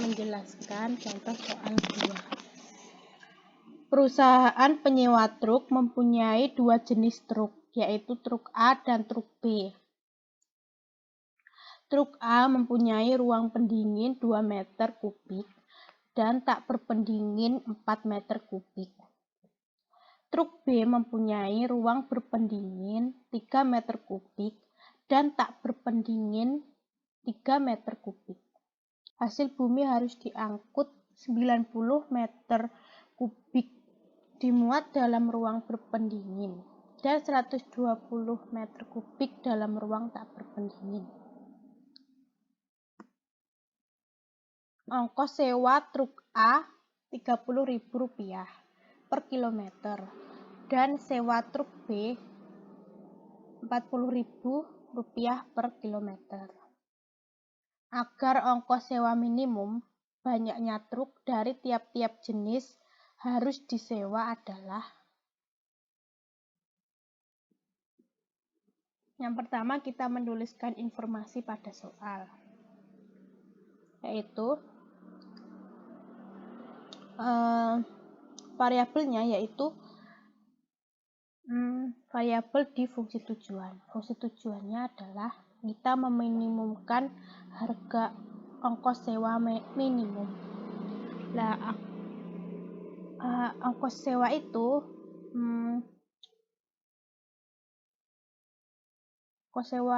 menjelaskan contoh soal 2. Perusahaan penyewa truk mempunyai dua jenis truk, yaitu truk A dan truk B. Truk A mempunyai ruang pendingin 2 meter kubik dan tak berpendingin 4 meter kubik. Truk B mempunyai ruang berpendingin 3 meter kubik dan tak berpendingin 3 meter kubik. Hasil bumi harus diangkut 90 meter kubik dimuat dalam ruang berpendingin dan 120 meter kubik dalam ruang tak berpendingin. Ongkos sewa truk A Rp30.000 per kilometer dan sewa truk B Rp40.000 per kilometer. Agar ongkos sewa minimum, banyaknya truk dari tiap-tiap jenis harus disewa adalah: yang pertama, kita menuliskan informasi pada soal, yaitu variabelnya yaitu variabel di fungsi tujuan. Fungsi tujuannya adalah kita meminimumkan harga ongkos sewa minimum. Nah, ongkos sewa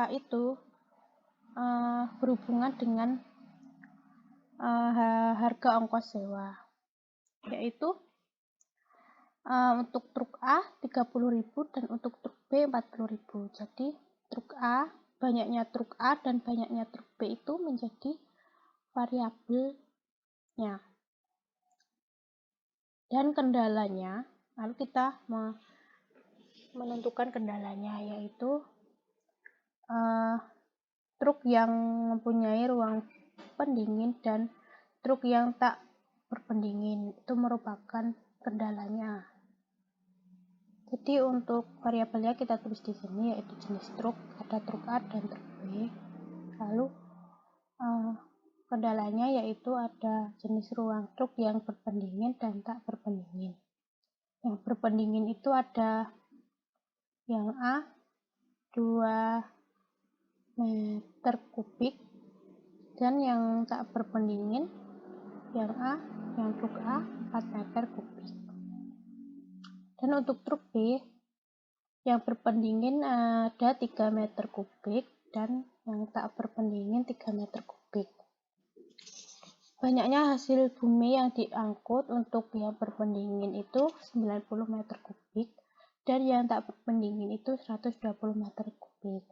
itu berhubungan dengan harga ongkos sewa, yaitu untuk truk A Rp30.000 dan untuk truk B Rp40.000. Jadi banyaknya truk A dan banyaknya truk B itu menjadi variabelnya. Dan kendalanya, lalu kita menentukan kendalanya, yaitu truk yang mempunyai ruang pendingin dan truk yang tak berpendingin itu merupakan kendalanya. Jadi untuk variabelnya kita tulis di sini, yaitu jenis truk, ada truk A dan truk B. Lalu kendalanya yaitu ada jenis ruang truk yang berpendingin dan tak berpendingin. Yang berpendingin itu ada yang A 2 meter kubik dan yang tak berpendingin yang truk A 4 meter kubik. Dan untuk truk B yang berpendingin ada 3 meter kubik dan yang tak berpendingin 3 meter kubik. Banyaknya hasil bumi yang diangkut untuk yang berpendingin itu 90 meter kubik dan yang tak berpendingin itu 120 meter kubik.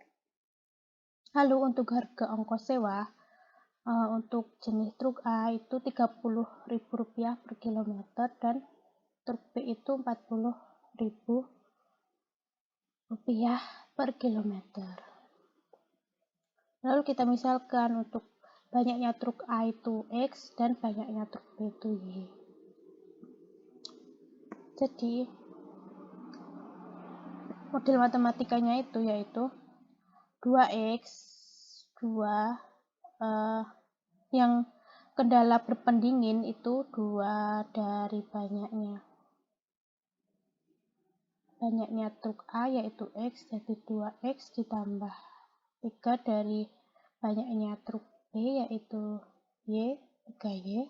Lalu untuk harga ongkos sewa untuk jenis truk A itu Rp30.000 per kilometer dan truk B itu Rp40.000 per kilometer. Lalu kita misalkan untuk banyaknya truk A itu X dan banyaknya truk B itu Y. Jadi model matematikanya itu yaitu 2X 2 yang kendala berpendingin itu 2 dari banyaknya truk A yaitu X, jadi 2X ditambah 3 dari banyaknya truk B yaitu Y, 3Y,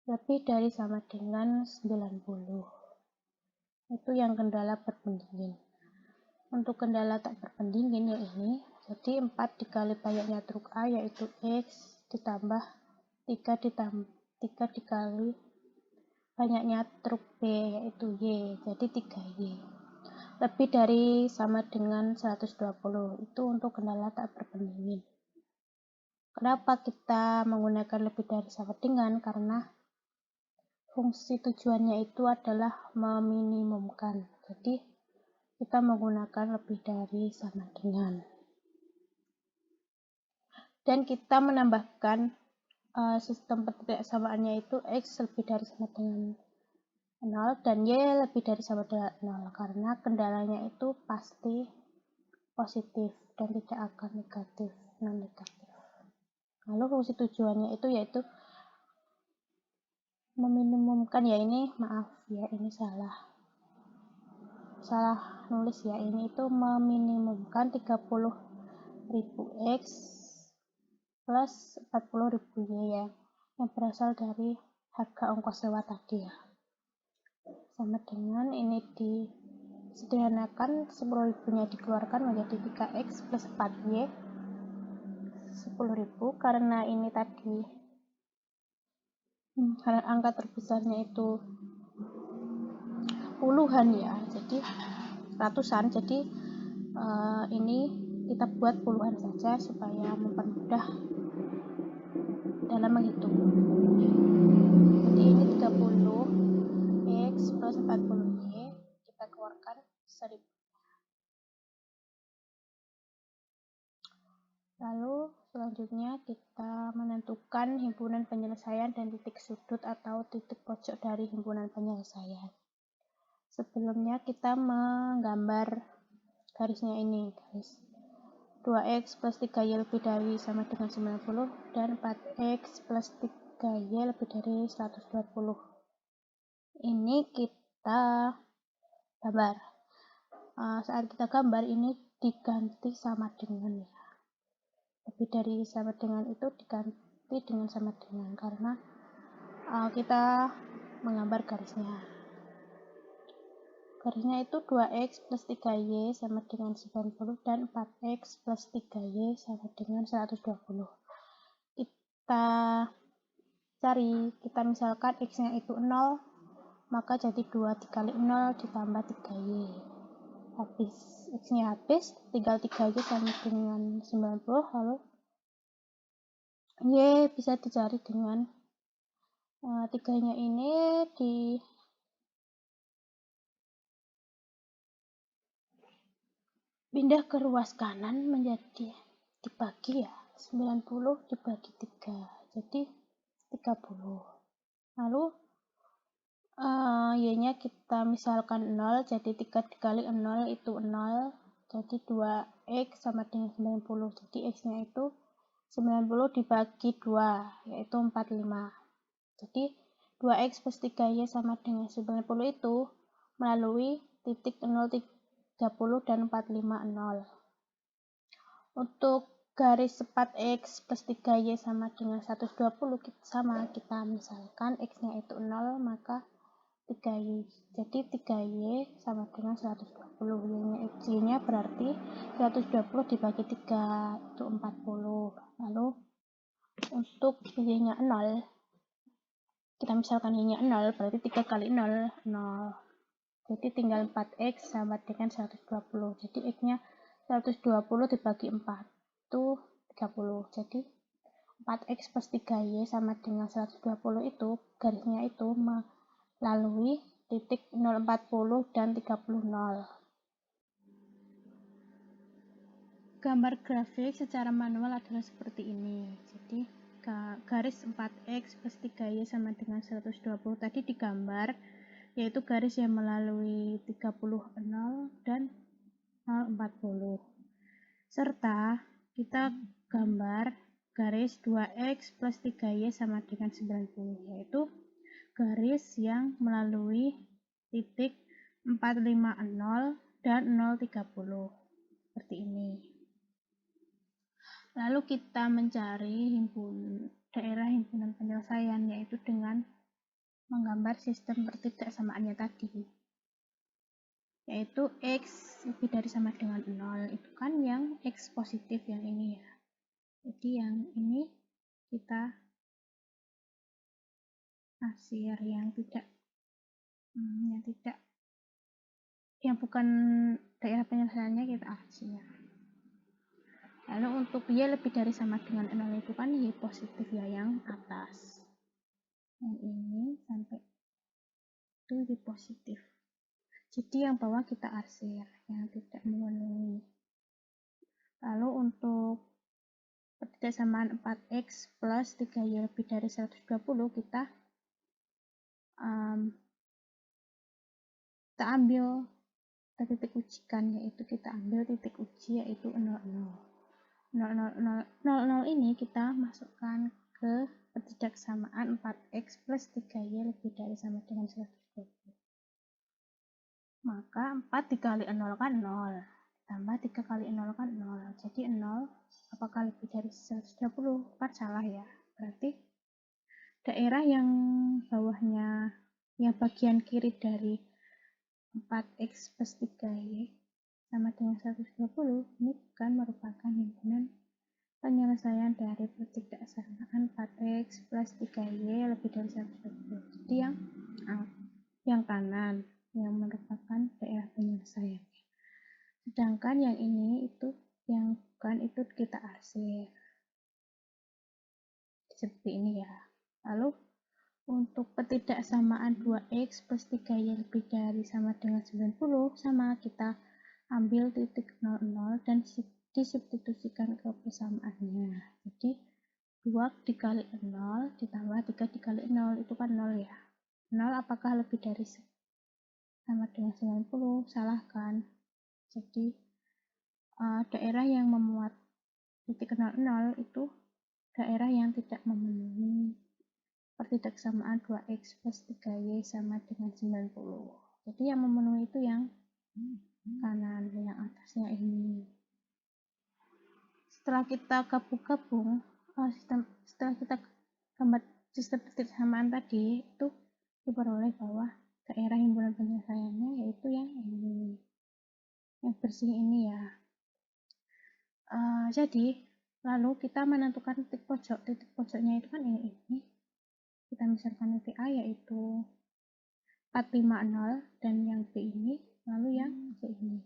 lebih dari sama dengan 90. Itu yang kendala berpendingin. Untuk kendala tak berpendingin ya ini, jadi 4 dikali banyaknya truk A yaitu X ditambah 3 dikali banyaknya truk B yaitu Y, jadi 3Y. Lebih dari sama dengan 120, itu untuk kendala tak berpendingin. Kenapa kita menggunakan lebih dari sama dengan? Karena fungsi tujuannya itu adalah meminimumkan. Jadi kita menggunakan lebih dari sama dengan. Dan kita menambahkan sistem pertidaksamaannya itu X lebih dari sama dengan 0 dan Y lebih dari sama dengan 0 karena kendalanya itu pasti positif dan tidak akan non negatif. Lalu fungsi tujuannya itu yaitu meminimumkan, ya ini maaf ya, ini salah nulis ya, ini itu meminimumkan 30.000 X plus 40.000 Y ya, yang berasal dari harga ongkos lewat tadi ya. Sama dengan ini disederhanakan, 10.000 nya dikeluarkan menjadi 3X plus 4Y 10.000, karena ini tadi karena angka terbesarnya itu puluhan ya, jadi ratusan, jadi ini kita buat puluhan saja supaya mempermudah dalam menghitung. Jadi ini 30X plus 40Y, kita keluarkan 1000. Lalu selanjutnya kita menentukan himpunan penyelesaian dan titik sudut atau titik pojok dari himpunan penyelesaian. Sebelumnya kita menggambar garisnya ini, garis 2X plus 3Y lebih dari sama dengan 90 dan 4X plus 3Y lebih dari 120. Ini kita gambar. Saat kita gambar ini diganti sama dengan ya. Lebih dari sama dengan itu diganti dengan sama dengan, karena kita menggambar garisnya. Garisnya itu 2X plus 3Y sama dengan 90 dan 4X plus 3Y sama dengan 120. Kita misalkan X-nya itu 0, maka jadi 2 dikali 0 ditambah 3Y. Habis X-nya habis, tinggal 3Y sama dengan 90, lalu Y bisa dicari dengan 3-nya ini pindah ke ruas kanan menjadi dibagi ya, 90 dibagi 3, jadi 30. Lalu Y-nya kita misalkan 0, jadi 3 dikali 0 itu 0, jadi 2X sama dengan 90, jadi X-nya itu 90 dibagi 2, yaitu 45. Jadi 2X plus 3Y sama dengan 90 itu melalui titik 0, 30 dan 45, 0. Untuk garis 4X plus 3Y sama dengan 120 kita misalkan X-nya itu 0, maka 3Y. Jadi 3Y sama dengan 120. Y-nya berarti 120 dibagi 3 itu 40. Lalu untuk Y-nya 0, kita misalkan Y-nya 0, berarti 3 kali 0, 0. Jadi tinggal 4X sama dengan 120. Jadi X-nya 120 dibagi 4 itu 30. Jadi 4X plus 3Y sama dengan 120 itu garisnya itu melalui titik 0, 40 dan 30, 0. Gambar grafik secara manual adalah seperti ini. Jadi garis 4X plus 3Y sama dengan 120 tadi digambar, yaitu garis yang melalui 30, 0 dan 0, 40. Serta kita gambar garis 2X plus 3Y sama dengan 90, yaitu garis yang melalui titik 450 dan 030, seperti ini. Lalu kita mencari daerah himpunan penyelesaian, yaitu dengan menggambar sistem pertidaksamaannya tadi, yaitu X lebih dari sama dengan 0, itu kan yang X positif yang ini ya. Jadi yang ini kita arsir, yang bukan daerah penyelesaiannya kita arsir. Lalu untuk Y lebih dari sama dengan 0 itu kan Y positif ya, yang atas. Yang ini sampai itu Y positif. Jadi yang bawah kita arsir, yang tidak memenuhi. Lalu untuk pertidaksamaan 4X plus 3Y lebih dari 120 kita ambil titik ujikan, yaitu kita ambil titik uji yaitu 0, 0. 0, 0, 0, 0, 0 ini kita masukkan ke pertidaksamaan 4x plus 3y lebih dari sama dengan 120. Maka 4 dikali 0 kan 0, tambah 3 kali 0 kan 0, jadi 0 apakah lebih dari 120? 4 salah ya, berarti daerah yang bawahnya, yang bagian kiri dari 4x plus 3y sama dengan 120, ini bukan merupakan himpunan penyelesaian dari pertidaksamaan 4x plus 3y lebih dari 120. Jadi yang kanan yang merupakan daerah penyelesaian. Sedangkan yang ini itu yang bukan, itu kita arsir. Seperti ini ya. Lalu untuk pertidaksamaan 2x plus 3y lebih dari sama dengan 90, sama kita ambil titik 00 dan disubstitusikan ke persamaannya. Jadi 2 dikali 0 ditambah 3 dikali 0 itu kan 0 ya. 0 apakah lebih dari sama dengan 90? Salah kan? Jadi daerah yang memuat titik 00 itu daerah yang tidak memenuhi pertidaksamaan 2x plus 3y sama dengan 90. Jadi yang memenuhi itu yang kanan, yang atasnya ini. Setelah kita gabung-gabung, setelah kita gambar sistem pertidaksamaan tadi, itu diperoleh bahwa daerah himpunan penyelesaiannya yaitu yang ini, yang bersih ini ya. Jadi lalu kita menentukan titik pojok. Titik pojoknya itu kan ini. Kita misalkan titik A yaitu 450 dan yang B ini, lalu yang C ini.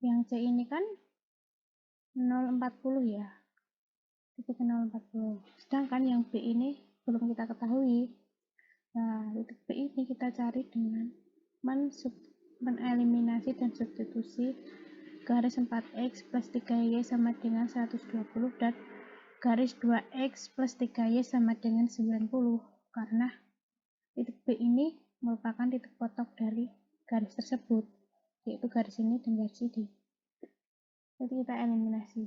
Yang C ini kan 040 ya. Titik 040. Sedangkan yang B ini belum kita ketahui. Nah, titik B ini kita cari dengan meneliminasi dan substitusi garis 4x plus 3y sama dengan 120 dan garis 2x plus 3y sama dengan 90, karena titik B ini merupakan titik potok dari garis tersebut, yaitu garis ini dan garis ini. Jadi kita eliminasi.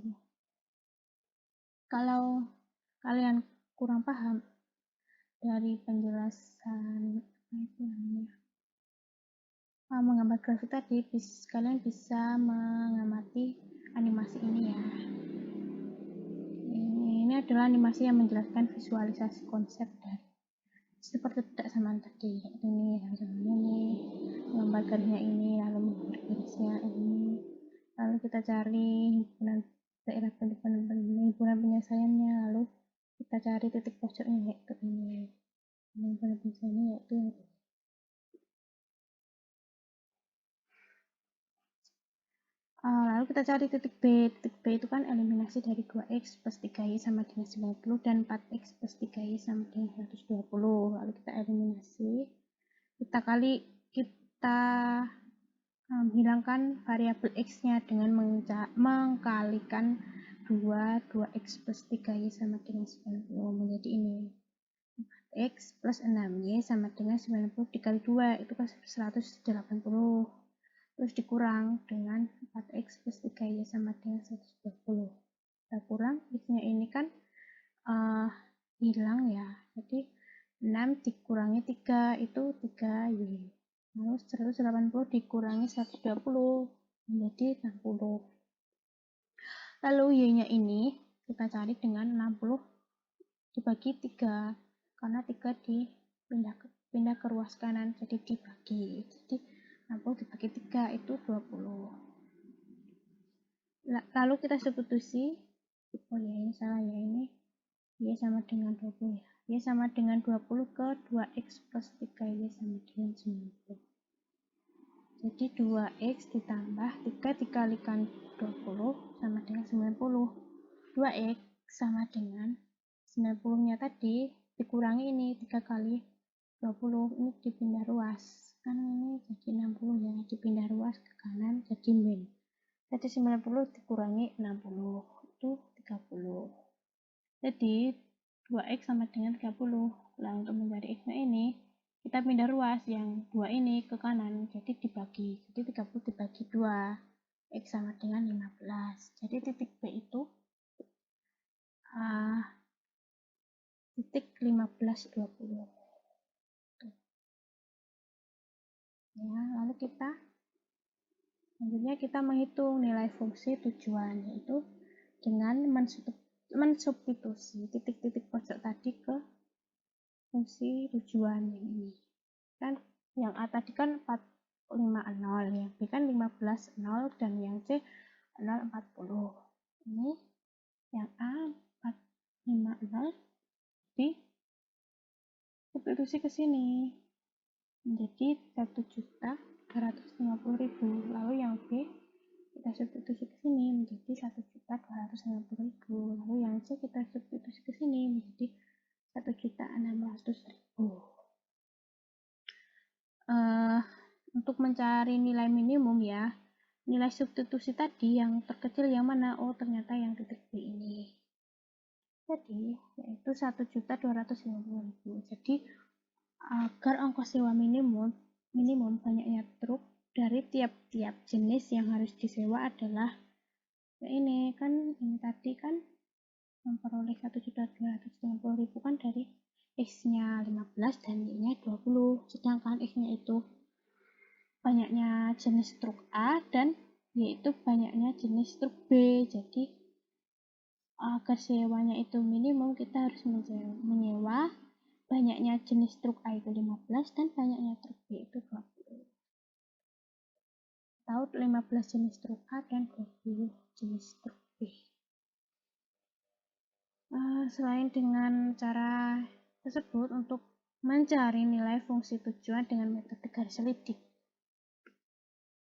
Kalau kalian kurang paham dari penjelasan menggambar grafik tadi, kalian bisa mengamati animasi ini ya. Ini adalah animasi yang menjelaskan visualisasi konsep dari seperti pertidaksamaan tadi. Ini gambarnya ini, gambar garisnya ini, lalu menggambar garisnya ini. Lalu kita cari himpunan daerah himpunan penyelesaiannya, lalu kita cari titik pojoknya yaitu ini. Himpunan penyelesaiannya yaitu ini. Lalu kita cari titik B. Titik B itu kan eliminasi dari 2x plus 3y sama dengan 90 dan 4x plus 3y sama dengan 120. Lalu kita eliminasi. Kita hilangkan variabel x-nya dengan mengkalikan 2x plus 3y sama dengan 90 menjadi ini. 4x plus 6y sama dengan 90 dikali 2 itu kan 180. Terus dikurang dengan 4x plus 3y sama dengan 120. Kita kurang, x-nya ini kan hilang ya. Jadi 6 dikurangi 3 itu 3y. Lalu 180 dikurangi 120 menjadi 60. Lalu y-nya ini kita cari dengan 60 dibagi 3. Karena 3 pindah ke ruas kanan, jadi dibagi. Jadi 60 dibagi 3 itu 20. Lalu kita substitusi. Oh ya, ini salah ya, ini y sama dengan 20 ya. Y sama dengan 20 ke 2x plus 3y sama dengan 90. Jadi 2x ditambah 3 dikalikan 20 sama dengan 90. 2x sama dengan 90-nya tadi dikurangi ini 3 kali 20, ini dipindah ruas. Kan ini jadi 60 ya, dipindah ruas ke kanan jadi min. Jadi 90 dikurangi 60 itu 30. Jadi 2x sama dengan 30. Nah, untuk mencari x-nya ini kita pindah ruas yang 2 ini ke kanan, jadi dibagi. Jadi 30 dibagi 2, x sama dengan 15. Jadi titik B itu 1520. Ya, lalu selanjutnya kita menghitung nilai fungsi tujuan, yaitu dengan mensubstitusi titik-titik pojok tadi ke fungsi tujuan yang ini. Kan yang A tadi kan 450, yang B kan 15,0, dan yang C 0,40. Ini yang A 450 di substitusi ke sini menjadi 1.250.000. Lalu yang B kita substitusi ke sini menjadi 1.250.000. Lalu yang C kita substitusi ke sini menjadi 1.600.000. Untuk mencari nilai minimum ya, nilai substitusi tadi yang terkecil yang mana? Oh, ternyata yang titik B ini. Jadi, yaitu 1.250.000. Jadi, agar ongkos sewa minimum banyaknya truk dari tiap-tiap jenis yang harus disewa adalah ini tadi kan memperoleh 1.250.000 kan dari X-nya 15 dan Y-nya 20, sedangkan X-nya itu banyaknya jenis truk A dan Y itu banyaknya jenis truk B. Jadi agar sewanya itu minimum, kita harus menyewa banyaknya jenis truk A itu 15 dan banyaknya truk B itu 20. Atau 15 jenis truk A dan 20 jenis truk B. Selain dengan cara tersebut, untuk mencari nilai fungsi tujuan dengan metode garis lidik,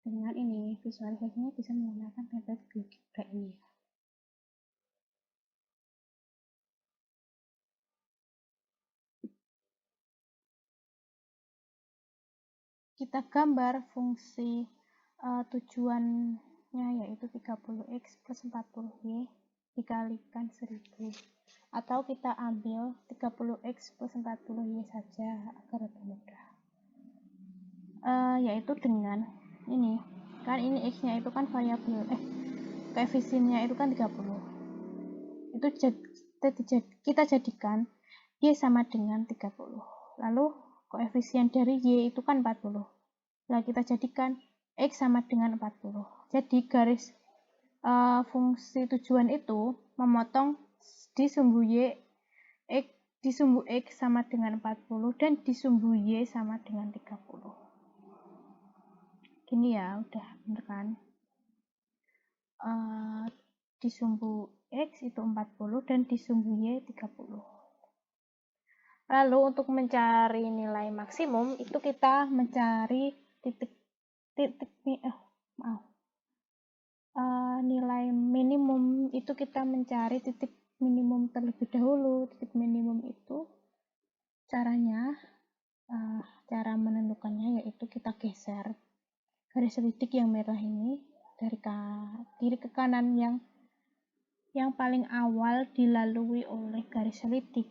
dengan ini visualisasinya bisa menggunakan metode GeoGebra ini ya. Kita gambar fungsi tujuannya, yaitu 30x plus 40y dikalikan 1000, atau kita ambil 30x plus 40y saja agar lebih mudah, yaitu dengan ini kan, ini x-nya itu kan variabel koefisiennya itu kan 30, itu kita jadikan y sama dengan 30, lalu koefisien dari y itu kan 40. Nah, kita jadikan X sama dengan 40. Jadi garis fungsi tujuan itu memotong di sumbu Y, di sumbu X sama dengan 40 dan di sumbu Y sama dengan 30. Gini ya, udah bener kan? Di sumbu X itu 40 dan di sumbu Y 30. Lalu untuk mencari nilai maksimum itu kita mencari nilai minimum itu kita mencari titik minimum terlebih dahulu. Titik minimum itu caranya, cara menentukannya yaitu kita geser garis lidik yang merah ini dari kiri ke kanan, yang paling awal dilalui oleh garis lidik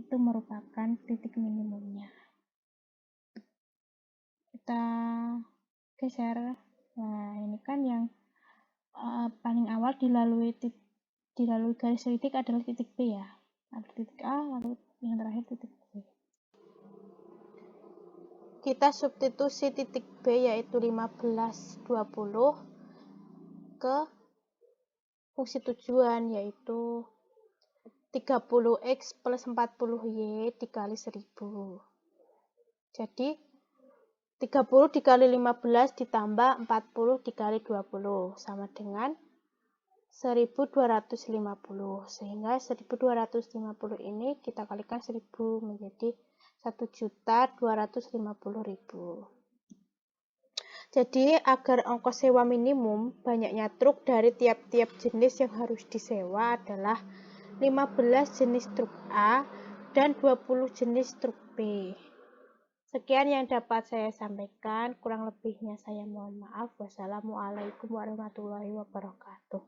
itu merupakan titik minimumnya. Kita geser. Nah, ini kan yang paling awal dilalui garis lidik adalah titik B ya. Ada titik A, lalu yang terakhir titik B. Kita substitusi titik B yaitu 1520 ke fungsi tujuan yaitu 30x plus 40y dikali 1000. Jadi 30 dikali 15 ditambah 40 dikali 20 sama dengan 1250. Sehingga 1250 ini kita kalikan 1000 menjadi 1.250.000. Jadi agar ongkos sewa minimum banyaknya truk dari tiap-tiap jenis yang harus disewa adalah 15 jenis truk A dan 20 jenis truk B. Sekian yang dapat saya sampaikan, kurang lebihnya saya mohon maaf. Wassalamualaikum warahmatullahi wabarakatuh.